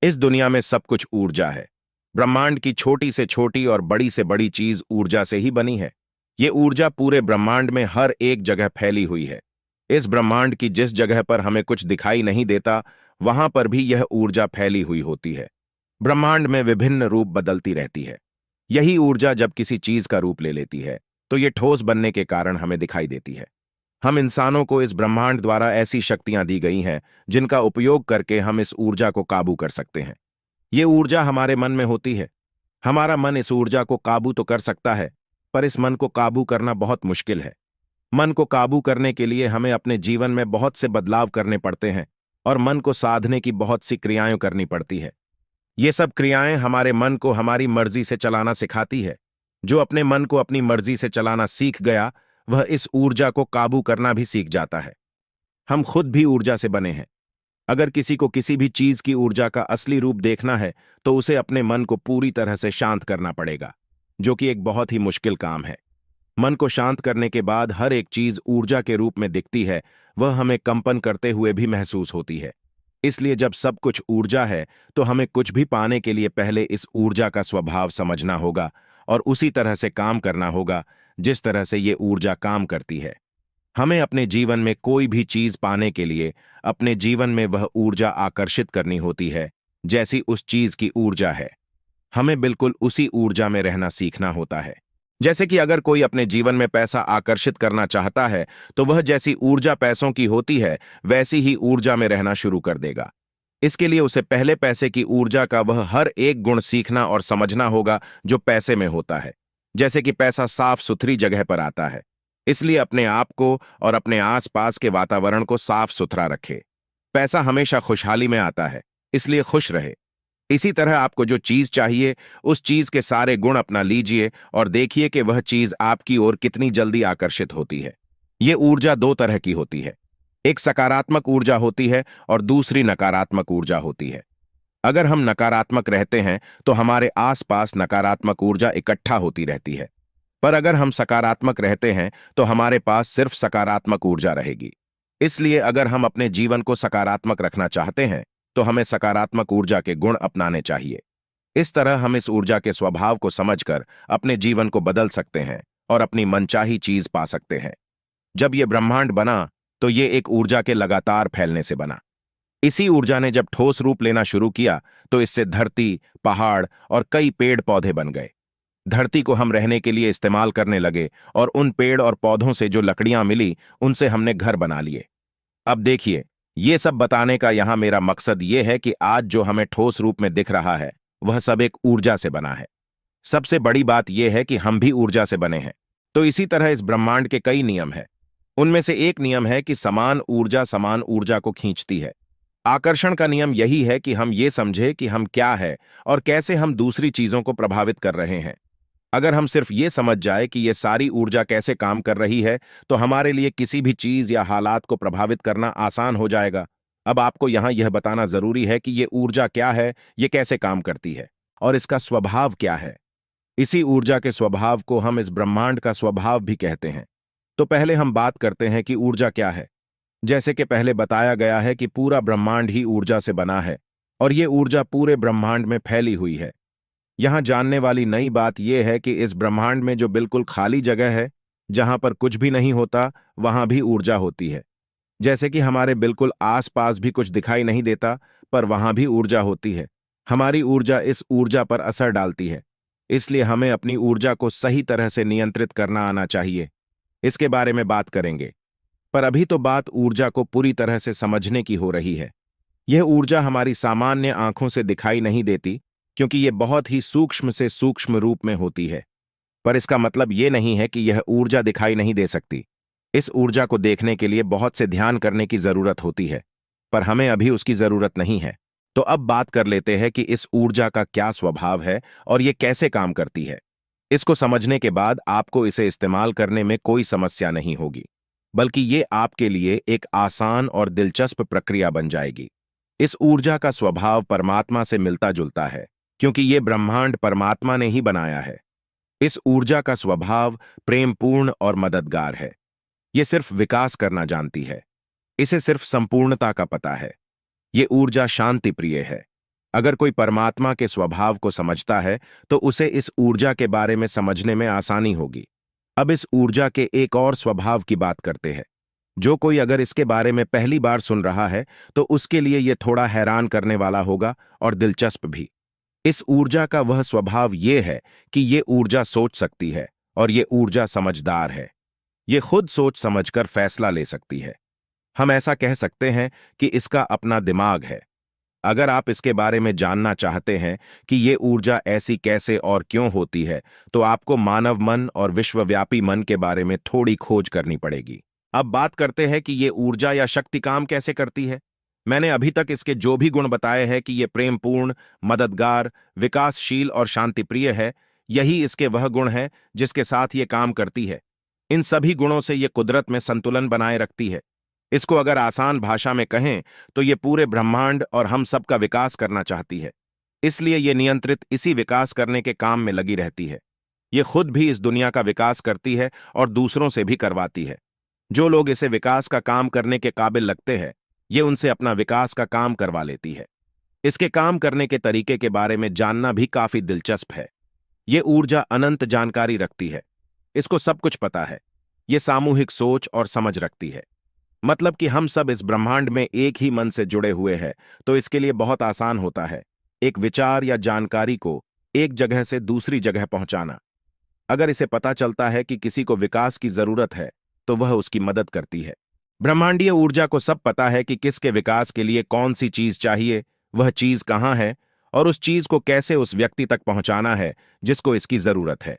इस दुनिया में सब कुछ ऊर्जा है। ब्रह्मांड की छोटी से छोटी और बड़ी से बड़ी चीज ऊर्जा से ही बनी है। ये ऊर्जा पूरे ब्रह्मांड में हर एक जगह फैली हुई है। इस ब्रह्मांड की जिस जगह पर हमें कुछ दिखाई नहीं देता, वहां पर भी यह ऊर्जा फैली हुई होती है। ब्रह्मांड में विभिन्न रूप बदलती रहती है। यही ऊर्जा जब किसी चीज का रूप ले लेती है, तो ये ठोस बनने के कारण हमें दिखाई देती है। हम इंसानों को इस ब्रह्मांड द्वारा ऐसी शक्तियां दी गई हैं, जिनका उपयोग करके हम इस ऊर्जा को काबू कर सकते हैं। ये ऊर्जा हमारे मन में होती है। हमारा मन इस ऊर्जा को काबू तो कर सकता है, पर इस मन को काबू करना बहुत मुश्किल है। मन को काबू करने के लिए हमें अपने जीवन में बहुत से बदलाव करने पड़ते हैं और मन को साधने की बहुत सी क्रियाएं करनी पड़ती है। ये सब क्रियाएं हमारे मन को हमारी मर्जी से चलाना सिखाती है। जो अपने मन को अपनी मर्जी से चलाना सीख गया, वह इस ऊर्जा को काबू करना भी सीख जाता है। हम खुद भी ऊर्जा से बने हैं। अगर किसी को किसी भी चीज की ऊर्जा का असली रूप देखना है, तो उसे अपने मन को पूरी तरह से शांत करना पड़ेगा, जो कि एक बहुत ही मुश्किल काम है। मन को शांत करने के बाद हर एक चीज ऊर्जा के रूप में दिखती है। वह हमें कंपन करते हुए भी महसूस होती है। इसलिए जब सब कुछ ऊर्जा है, तो हमें कुछ भी पाने के लिए पहले इस ऊर्जा का स्वभाव समझना होगा और उसी तरह से काम करना होगा जिस तरह से ये ऊर्जा काम करती है। हमें अपने जीवन में कोई भी चीज पाने के लिए अपने जीवन में वह ऊर्जा आकर्षित करनी होती है, जैसी उस चीज की ऊर्जा है। हमें बिल्कुल उसी ऊर्जा में रहना सीखना होता है। जैसे कि अगर कोई अपने जीवन में पैसा आकर्षित करना चाहता है, तो वह जैसी ऊर्जा पैसों की होती है, वैसी ही ऊर्जा में रहना शुरू कर देगा। इसके लिए उसे पहले पैसे की ऊर्जा का वह हर एक गुण सीखना और समझना होगा जो पैसे में होता है। जैसे कि पैसा साफ सुथरी जगह पर आता है, इसलिए अपने आप को और अपने आसपास के वातावरण को साफ सुथरा रखे। पैसा हमेशा खुशहाली में आता है, इसलिए खुश रहे। इसी तरह आपको जो चीज चाहिए, उस चीज के सारे गुण अपना लीजिए और देखिए कि वह चीज आपकी ओर कितनी जल्दी आकर्षित होती है। ये ऊर्जा दो तरह की होती है। एक सकारात्मक ऊर्जा होती है और दूसरी नकारात्मक ऊर्जा होती है। अगर हम नकारात्मक रहते हैं, तो हमारे आसपास नकारात्मक ऊर्जा इकट्ठा होती रहती है। पर अगर हम सकारात्मक रहते हैं, तो हमारे पास सिर्फ सकारात्मक ऊर्जा रहेगी। इसलिए अगर हम अपने जीवन को सकारात्मक रखना चाहते हैं, तो हमें सकारात्मक ऊर्जा के गुण अपनाने चाहिए। इस तरह हम इस ऊर्जा के स्वभाव को समझकर अपने जीवन को बदल सकते हैं और अपनी मनचाही चीज पा सकते हैं। जब ये ब्रह्मांड बना, तो ये एक ऊर्जा के लगातार फैलने से बना। इसी ऊर्जा ने जब ठोस रूप लेना शुरू किया, तो इससे धरती, पहाड़ और कई पेड़ पौधे बन गए। धरती को हम रहने के लिए इस्तेमाल करने लगे और उन पेड़ और पौधों से जो लकड़ियां मिली, उनसे हमने घर बना लिए। अब देखिए, ये सब बताने का यहां मेरा मकसद ये है कि आज जो हमें ठोस रूप में दिख रहा है, वह सब एक ऊर्जा से बना है। सबसे बड़ी बात यह है कि हम भी ऊर्जा से बने हैं। तो इसी तरह इस ब्रह्मांड के कई नियम हैं। उनमें से एक नियम है कि समान ऊर्जा को खींचती है। आकर्षण का नियम यही है कि हम ये समझे कि हम क्या है और कैसे हम दूसरी चीजों को प्रभावित कर रहे हैं। अगर हम सिर्फ ये समझ जाए कि ये सारी ऊर्जा कैसे काम कर रही है, तो हमारे लिए किसी भी चीज या हालात को प्रभावित करना आसान हो जाएगा। अब आपको यहां यह बताना जरूरी है कि ये ऊर्जा क्या है, ये कैसे काम करती है और इसका स्वभाव क्या है। इसी ऊर्जा के स्वभाव को हम इस ब्रह्मांड का स्वभाव भी कहते हैं। तो पहले हम बात करते हैं कि ऊर्जा क्या है। जैसे कि पहले बताया गया है कि पूरा ब्रह्मांड ही ऊर्जा से बना है और ये ऊर्जा पूरे ब्रह्मांड में फैली हुई है। यहां जानने वाली नई बात यह है कि इस ब्रह्मांड में जो बिल्कुल खाली जगह है, जहां पर कुछ भी नहीं होता, वहां भी ऊर्जा होती है। जैसे कि हमारे बिल्कुल आसपास भी कुछ दिखाई नहीं देता, पर वहां भी ऊर्जा होती है। हमारी ऊर्जा इस ऊर्जा पर असर डालती है। इसलिए हमें अपनी ऊर्जा को सही तरह से नियंत्रित करना आना चाहिए। इसके बारे में बात करेंगे, पर अभी तो बात ऊर्जा को पूरी तरह से समझने की हो रही है। यह ऊर्जा हमारी सामान्य आंखों से दिखाई नहीं देती, क्योंकि यह बहुत ही सूक्ष्म से सूक्ष्म रूप में होती है। पर इसका मतलब यह नहीं है कि यह ऊर्जा दिखाई नहीं दे सकती। इस ऊर्जा को देखने के लिए बहुत से ध्यान करने की जरूरत होती है, पर हमें अभी उसकी जरूरत नहीं है। तो अब बात कर लेते हैं कि इस ऊर्जा का क्या स्वभाव है और यह कैसे काम करती है। इसको समझने के बाद आपको इसे इस्तेमाल करने में कोई समस्या नहीं होगी, बल्कि ये आपके लिए एक आसान और दिलचस्प प्रक्रिया बन जाएगी। इस ऊर्जा का स्वभाव परमात्मा से मिलता जुलता है, क्योंकि ये ब्रह्मांड परमात्मा ने ही बनाया है। इस ऊर्जा का स्वभाव प्रेमपूर्ण और मददगार है। ये सिर्फ विकास करना जानती है। इसे सिर्फ संपूर्णता का पता है। ये ऊर्जा शांति प्रिय है। अगर कोई परमात्मा के स्वभाव को समझता है तो उसे इस ऊर्जा के बारे में समझने में आसानी होगी। अब इस ऊर्जा के एक और स्वभाव की बात करते हैं। जो कोई अगर इसके बारे में पहली बार सुन रहा है तो उसके लिए यह थोड़ा हैरान करने वाला होगा और दिलचस्प भी। इस ऊर्जा का वह स्वभाव यह है कि ये ऊर्जा सोच सकती है और ये ऊर्जा समझदार है। ये खुद सोच समझकर फैसला ले सकती है। हम ऐसा कह सकते हैं कि इसका अपना दिमाग है। अगर आप इसके बारे में जानना चाहते हैं कि ये ऊर्जा ऐसी कैसे और क्यों होती है, तो आपको मानव मन और विश्वव्यापी मन के बारे में थोड़ी खोज करनी पड़ेगी। अब बात करते हैं कि ये ऊर्जा या शक्ति काम कैसे करती है। मैंने अभी तक इसके जो भी गुण बताए हैं कि ये प्रेमपूर्ण, मददगार, विकासशील और शांतिप्रिय है, यही इसके वह गुण हैं जिसके साथ ये काम करती है। इन सभी गुणों से ये कुदरत में संतुलन बनाए रखती है। इसको अगर आसान भाषा में कहें तो ये पूरे ब्रह्मांड और हम सब का विकास करना चाहती है। इसलिए ये नियंत्रित इसी विकास करने के काम में लगी रहती है। ये खुद भी इस दुनिया का विकास करती है और दूसरों से भी करवाती है। जो लोग इसे विकास का काम करने के काबिल लगते हैं, ये उनसे अपना विकास का काम करवा लेती है। इसके काम करने के तरीके के बारे में जानना भी काफी दिलचस्प है। ये ऊर्जा अनंत जानकारी रखती है। इसको सब कुछ पता है। ये सामूहिक सोच और समझ रखती है। मतलब कि हम सब इस ब्रह्मांड में एक ही मन से जुड़े हुए हैं, तो इसके लिए बहुत आसान होता है एक विचार या जानकारी को एक जगह से दूसरी जगह पहुंचाना। अगर इसे पता चलता है कि किसी को विकास की जरूरत है, तो वह उसकी मदद करती है। ब्रह्मांडीय ऊर्जा को सब पता है कि किसके विकास के लिए कौन सी चीज चाहिए, वह चीज कहाँ है और उस चीज को कैसे उस व्यक्ति तक पहुंचाना है जिसको इसकी जरूरत है।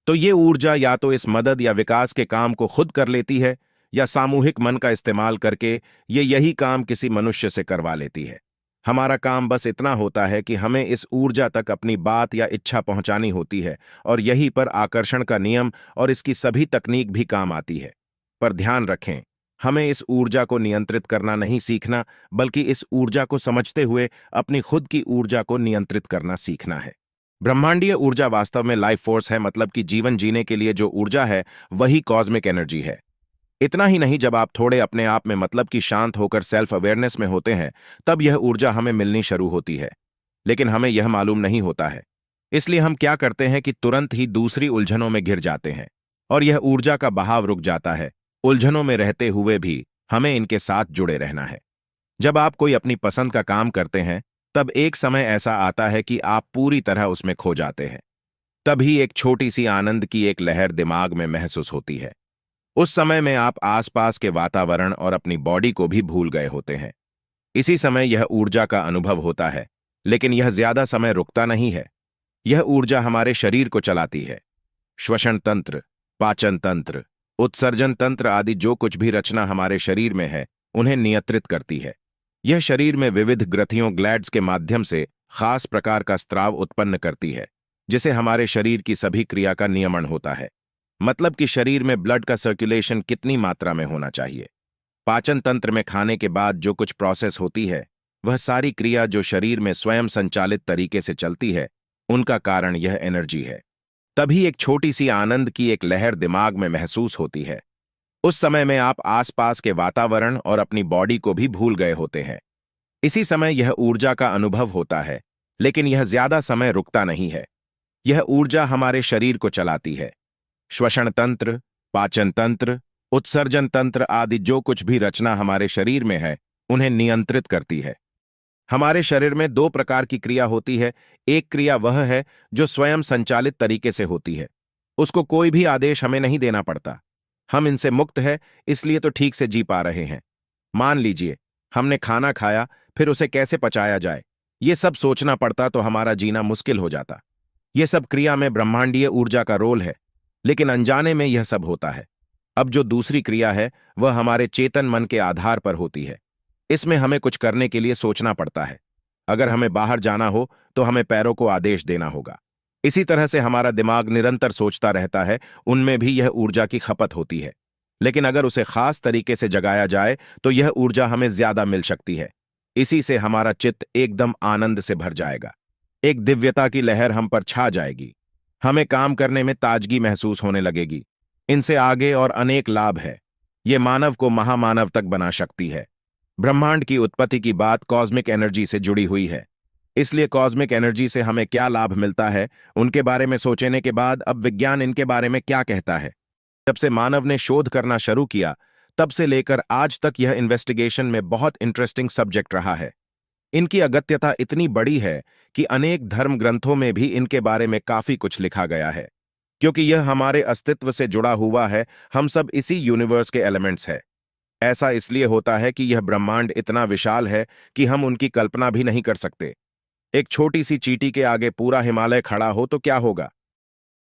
तो ये ऊर्जा या तो इस मदद या विकास के काम को खुद कर लेती है या सामूहिक मन का इस्तेमाल करके ये यही काम किसी मनुष्य से करवा लेती है। हमारा काम बस इतना होता है कि हमें इस ऊर्जा तक अपनी बात या इच्छा पहुंचानी होती है और यहीं पर आकर्षण का नियम और इसकी सभी तकनीक भी काम आती है। पर ध्यान रखें, हमें इस ऊर्जा को नियंत्रित करना नहीं सीखना, बल्कि इस ऊर्जा को समझते हुए अपनी खुद की ऊर्जा को नियंत्रित करना सीखना है। ब्रह्मांडीय ऊर्जा वास्तव में लाइफ फोर्स है, मतलब कि जीवन जीने के लिए जो ऊर्जा है वही कॉस्मिक एनर्जी है। इतना ही नहीं, जब आप थोड़े अपने आप में मतलब कि शांत होकर सेल्फ अवेयरनेस में होते हैं, तब यह ऊर्जा हमें मिलनी शुरू होती है। लेकिन हमें यह मालूम नहीं होता है। इसलिए हम क्या करते हैं कि तुरंत ही दूसरी उलझनों में घिर जाते हैं और यह ऊर्जा का बहाव रुक जाता है। उलझनों में रहते हुए भी हमें इनके साथ जुड़े रहना है। जब आप कोई अपनी पसंद का काम करते हैं, तब एक समय ऐसा आता है कि आप पूरी तरह उसमें खो जाते हैं। तभी एक छोटी सी आनंद की एक लहर दिमाग में महसूस होती है। उस समय में आप आसपास के वातावरण और अपनी बॉडी को भी भूल गए होते हैं। इसी समय यह ऊर्जा का अनुभव होता है, लेकिन यह ज्यादा समय रुकता नहीं है। यह ऊर्जा हमारे शरीर को चलाती है। श्वसन तंत्र, पाचन तंत्र, उत्सर्जन तंत्र आदि जो कुछ भी रचना हमारे शरीर में है, उन्हें नियंत्रित करती है। यह शरीर में विविध ग्रंथियों ग्लैड्स के माध्यम से खास प्रकार का स्राव उत्पन्न करती है, जिसे हमारे शरीर की सभी क्रिया का नियमन होता है। मतलब कि शरीर में ब्लड का सर्कुलेशन कितनी मात्रा में होना चाहिए। पाचन तंत्र में खाने के बाद जो कुछ प्रोसेस होती है, वह सारी क्रिया जो शरीर में स्वयं संचालित तरीके से चलती है, उनका कारण यह एनर्जी है। तभी एक छोटी सी आनंद की एक लहर दिमाग में महसूस होती है। उस समय में आप आसपास के वातावरण और अपनी बॉडी को भी भूल गए होते हैं। इसी समय यह ऊर्जा का अनुभव होता है, लेकिन यह ज्यादा समय रुकता नहीं है। यह ऊर्जा हमारे शरीर को चलाती है। श्वसन तंत्र, पाचन तंत्र, उत्सर्जन तंत्र आदि जो कुछ भी रचना हमारे शरीर में है, उन्हें नियंत्रित करती है। हमारे शरीर में दो प्रकार की क्रिया होती है। एक क्रिया वह है जो स्वयं संचालित तरीके से होती है। उसको कोई भी आदेश हमें नहीं देना पड़ता। हम इनसे मुक्त है, इसलिए तो ठीक से जी पा रहे हैं। मान लीजिए हमने खाना खाया, फिर उसे कैसे पचाया जाए, ये सब सोचना पड़ता तो हमारा जीना मुश्किल हो जाता। ये सब क्रिया में ब्रह्मांडीय ऊर्जा का रोल है, लेकिन अनजाने में यह सब होता है। अब जो दूसरी क्रिया है, वह हमारे चेतन मन के आधार पर होती है। इसमें हमें कुछ करने के लिए सोचना पड़ता है। अगर हमें बाहर जाना हो तो हमें पैरों को आदेश देना होगा। इसी तरह से हमारा दिमाग निरंतर सोचता रहता है, उनमें भी यह ऊर्जा की खपत होती है। लेकिन अगर उसे खास तरीके से जगाया जाए तो यह ऊर्जा हमें ज्यादा मिल सकती है। इसी से हमारा चित्त एकदम आनंद से भर जाएगा। एक दिव्यता की लहर हम पर छा जाएगी। हमें काम करने में ताजगी महसूस होने लगेगी। इनसे आगे और अनेक लाभ है। ये मानव को महामानव तक बना सकती है। ब्रह्मांड की उत्पत्ति की बात कॉस्मिक एनर्जी से जुड़ी हुई है। इसलिए कॉस्मिक एनर्जी से हमें क्या लाभ मिलता है, उनके बारे में सोचने के बाद अब विज्ञान इनके बारे में क्या कहता है। जब से मानव ने शोध करना शुरू किया, तब से लेकर आज तक यह इन्वेस्टिगेशन में बहुत इंटरेस्टिंग सब्जेक्ट रहा है। इनकी अगत्यता इतनी बड़ी है कि अनेक धर्म ग्रंथों में भी इनके बारे में काफी कुछ लिखा गया है। क्योंकि यह हमारे अस्तित्व से जुड़ा हुआ है, हम सब इसी यूनिवर्स के एलिमेंट्स हैं। ऐसा इसलिए होता है कि यह ब्रह्मांड इतना विशाल है कि हम उनकी कल्पना भी नहीं कर सकते। एक छोटी सी चींटी के आगे पूरा हिमालय खड़ा हो तो क्या होगा।